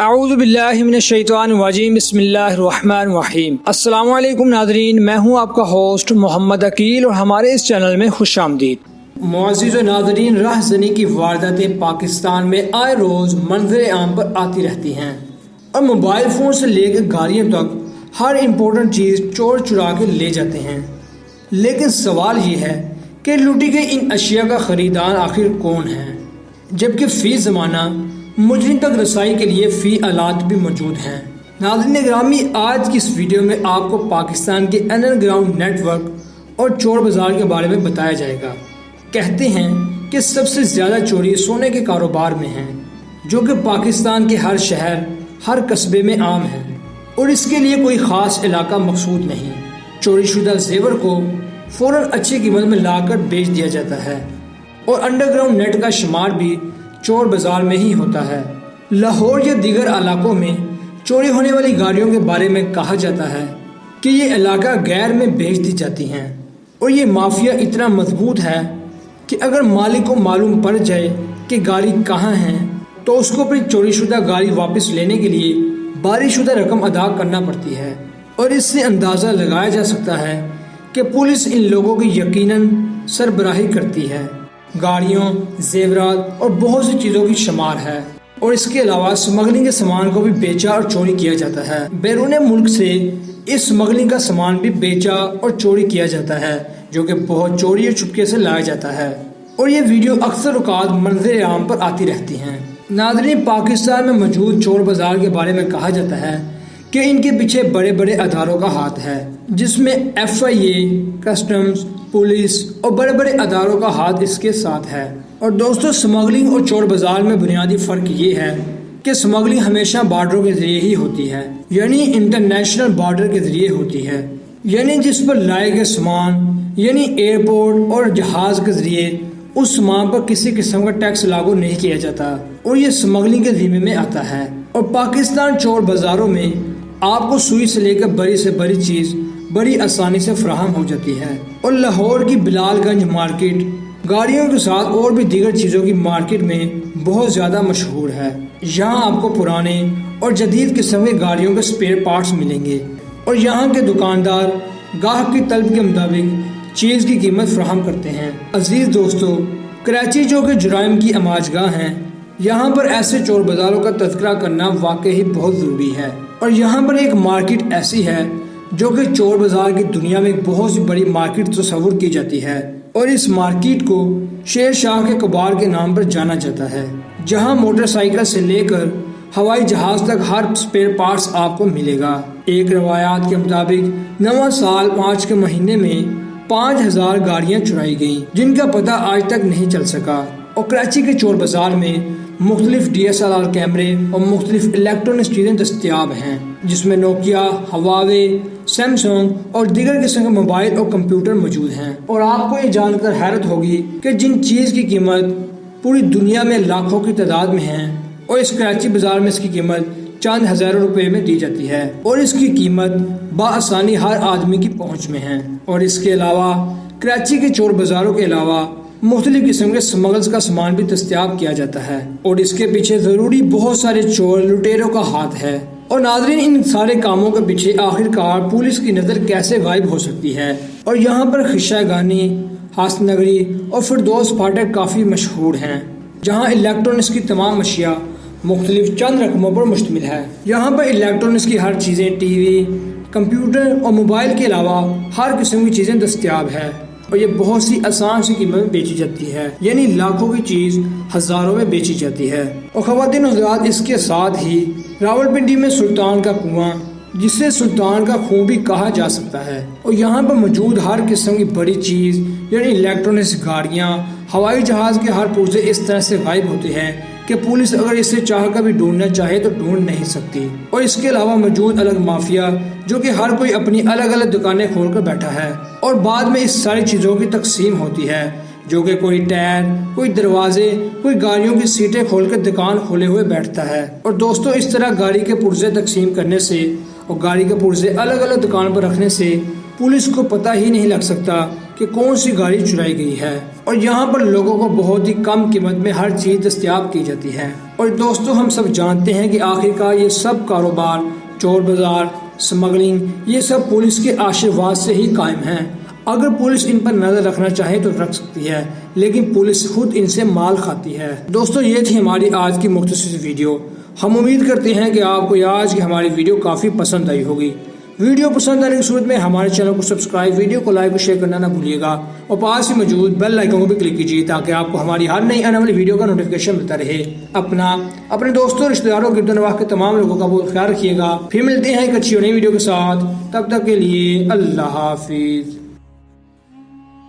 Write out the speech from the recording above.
اعوذ باللہ من الشیطان الرجیم بسم اللہ الرحمن الرحیم۔ السلام علیکم ناظرین، میں ہوں آپ کا ہوسٹ محمد عقیل اور ہمارے اس چینل میں خوش آمدید۔ معزز ناظرین، راہ زنی کی وارداتیں پاکستان میں آئے روز منظر عام پر آتی رہتی ہیں اور موبائل فون سے لے کر گاڑیوں تک ہر امپورٹنٹ چیز چور چرا کے لے جاتے ہیں۔ لیکن سوال یہ ہے کہ لوٹی گئی ان اشیاء کا خریدار آخر کون ہے، جبکہ فی زمانہ مجرم تک رسائی کے لیے فی آلات بھی موجود ہیں۔ ناظرین گرامی، آج کی اس ویڈیو میں آپ کو پاکستان کے انڈر گراؤنڈ نیٹ ورک اور چور بازار کے بارے میں بتایا جائے گا۔ کہتے ہیں کہ سب سے زیادہ چوری سونے کے کاروبار میں ہے، جو کہ پاکستان کے ہر شہر ہر قصبے میں عام ہے اور اس کے لیے کوئی خاص علاقہ مقصود نہیں۔ چوری شدہ زیور کو فوراً اچھی قیمت میں لا کر بیچ دیا جاتا ہے اور انڈر گراؤنڈ نیٹ کا شمار بھی چور بازار میں ہی ہوتا ہے۔ لاہور یا دیگر علاقوں میں چوری ہونے والی گاڑیوں کے بارے میں کہا جاتا ہے کہ یہ علاقہ غیر میں بیچ دی جاتی ہیں اور یہ مافیا اتنا مضبوط ہے کہ اگر مالک کو معلوم پڑ جائے کہ گاڑی کہاں ہے تو اس کو پھر چوری شدہ گاڑی واپس لینے کے لیے باری شدہ رقم ادا کرنا پڑتی ہے، اور اس سے اندازہ لگایا جا سکتا ہے کہ پولیس ان لوگوں کی یقیناً سربراہی کرتی ہے۔ گاڑیوں، زیورات اور بہت سی چیزوں کی شمار ہے، اور اس کے علاوہ اسمگلنگ کے سامان کو بھی بیچا اور چوری کیا جاتا ہے۔ بیرون ملک سے اس اسمگلنگ کا سامان بھی بیچا اور چوری کیا جاتا ہے، جو کہ بہت چوری اور چھپکے سے لایا جاتا ہے، اور یہ ویڈیو اکثر اوقات منظر عام پر آتی رہتی ہیں۔ ناظرین، پاکستان میں موجود چور بازار کے بارے میں کہا جاتا ہے کہ ان کے پیچھے بڑے بڑے اداروں کا ہاتھ ہے، جس میں FIA، کسٹمز، پولیس اور بڑے بڑے اداروں کا ہاتھ اس کے ساتھ ہے۔ اور دوستو، اسمگلنگ اور چور بازار میں بنیادی فرق یہ ہے کہ اسمگلنگ ہمیشہ بارڈروں کے ذریعے ہی ہوتی ہے، یعنی انٹرنیشنل بارڈر کے ذریعے ہوتی ہے، یعنی جس پر لائے گئے سامان یعنی ایئرپورٹ اور جہاز کے ذریعے اس سامان پر کسی قسم کا ٹیکس لاگو نہیں کیا جاتا اور یہ اسمگلنگ کے ذمے میں آتا ہے۔ اور پاکستان چور بازاروں میں آپ کو سوئی سے لے کر بڑی سے بڑی چیز بڑی آسانی سے فراہم ہو جاتی ہے، اور لاہور کی بلال گنج مارکیٹ گاڑیوں کے ساتھ اور بھی دیگر چیزوں کی مارکیٹ میں بہت زیادہ مشہور ہے۔ یہاں آپ کو پرانے اور جدید قسم کے گاڑیوں کے اسپیئر پارٹس ملیں گے، اور یہاں کے دکاندار گاہک کی طلب کے مطابق چیز کی قیمت فراہم کرتے ہیں۔ عزیز دوستو، کراچی جو کہ جرائم کی اماج گاہ ہے، یہاں پر ایسے چور بازاروں کا تذکرہ کرنا واقعی بہت ضروری ہے۔ اور یہاں پر ایک مارکیٹ ایسی ہے جو کہ چور بازار کی دنیا میں ایک بہت سی بڑی مارکیٹ تصور کی جاتی ہے، اور اس مارکیٹ کو شیر شاہ کے کباڑ کے نام پر جانا جاتا ہے، جہاں موٹر سائیکل سے لے کر ہوائی جہاز تک ہر اسپیئر پارٹس آپ کو ملے گا۔ ایک روایات کے مطابق 9 سال 5 کے مہینے میں 5000 گاڑیاں چرائی گئیں، جن کا پتہ آج تک نہیں چل سکا۔ اور کراچی کے چور بازار میں مختلف DSLR کیمرے اور مختلف الیکٹرانک چیزیں دستیاب ہیں، جس میں نوکیا، ہواوے، سیمسنگ اور دیگر قسم کے موبائل اور کمپیوٹر موجود ہیں۔ اور آپ کو یہ جان کر حیرت ہوگی کہ جن چیز کی قیمت پوری دنیا میں لاکھوں کی تعداد میں ہے، اور اس کراچی بازار میں اس کی قیمت چند ہزاروں روپے میں دی جاتی ہے، اور اس کی قیمت بآسانی ہر آدمی کی پہنچ میں ہے۔ اور اس کے علاوہ کراچی کے چور بازاروں کے علاوہ مختلف قسم کے اسمگلز کا سامان بھی دستیاب کیا جاتا ہے، اور اس کے پیچھے ضروری بہت سارے چور لٹیروں کا ہاتھ ہے۔ اور ناظرین، ان سارے کاموں کے پیچھے آخرکار پولیس کی نظر کیسے غائب ہو سکتی ہے؟ اور یہاں پر خشہ گانی، ہاسن نگری اور فردوس پھاٹک کافی مشہور ہیں، جہاں الیکٹرانکس کی تمام اشیاء مختلف چند رقموں پر مشتمل ہے۔ یہاں پر الیکٹرانکس کی ہر چیزیں، ٹی وی، کمپیوٹر اور موبائل کے علاوہ ہر قسم کی چیزیں دستیاب ہے، اور یہ بہت سی آسان سی قیمت میں بیچی جاتی ہے، یعنی لاکھوں کی چیز ہزاروں میں بیچی جاتی ہے۔ اور خواتین حضرات، اس کے ساتھ ہی راولپنڈی میں سلطان کا کنواں، جسے سلطان کا کنواں بھی کہا جا سکتا ہے، اور یہاں پر موجود ہر قسم کی بڑی چیز یعنی الیکٹرانکس، گاڑیاں، ہوائی جہاز کے ہر پرزے اس طرح سے غائب ہوتے ہیں کہ پولیس اگر اسے چاہ کر بھی ڈھونڈنا چاہے تو ڈھونڈ نہیں سکتی۔ اور اس کے علاوہ موجود الگ مافیا، جو کہ ہر کوئی اپنی الگ الگ دکانیں کھول کر بیٹھا ہے، اور بعد میں اس ساری چیزوں کی تقسیم ہوتی ہے، جو کہ کوئی ٹائر، کوئی دروازے، کوئی گاڑیوں کی سیٹیں کھول کر دکان کھولے ہوئے بیٹھتا ہے۔ اور دوستو، اس طرح گاڑی کے پرزے تقسیم کرنے سے اور گاڑی کے پرزے الگ الگ دکان پر رکھنے سے پولیس کو پتہ ہی نہیں لگ سکتا کہ کون سی گاڑی چرائی گئی ہے، اور یہاں پر لوگوں کو بہت ہی کم قیمت میں ہر چیز دستیاب کی جاتی ہے۔ اور دوستوں ہم سب جانتے ہیں کہ آخرکار یہ سب کاروبار، چور بازار، سمگلنگ، یہ سب پولیس کے آشرواد سے ہی قائم ہیں۔ اگر پولیس ان پر نظر رکھنا چاہے تو رکھ سکتی ہے، لیکن پولیس خود ان سے مال کھاتی ہے۔ دوستو یہ تھی ہماری آج کی مختصر ویڈیو۔ ہم امید کرتے ہیں کہ آپ کو آج کی ہماری ویڈیو کافی پسند آئی ہوگی۔ ویڈیو پسند آنے کی صورت میں ہمارے چینل کو سبسکرائب، ویڈیو کو لائک اور شیئر کرنا نہ بھولیے گا، اور پاس ہی موجود بیل آئیکن کو بھی کلک کیجیے تاکہ آپ کو ہماری ہر نئی آنے والی ویڈیو کا نوٹیفیکیشن ملتا رہے۔ اپنے دوستوں، رشتہ داروں، گرد و نواح کے تمام لوگوں کا بہت خیال رکھیے گا۔ پھر ملتے ہیں ایک اچھی اور نئی ویڈیو کے ساتھ، تب تک کے لیے اللہ حافظ۔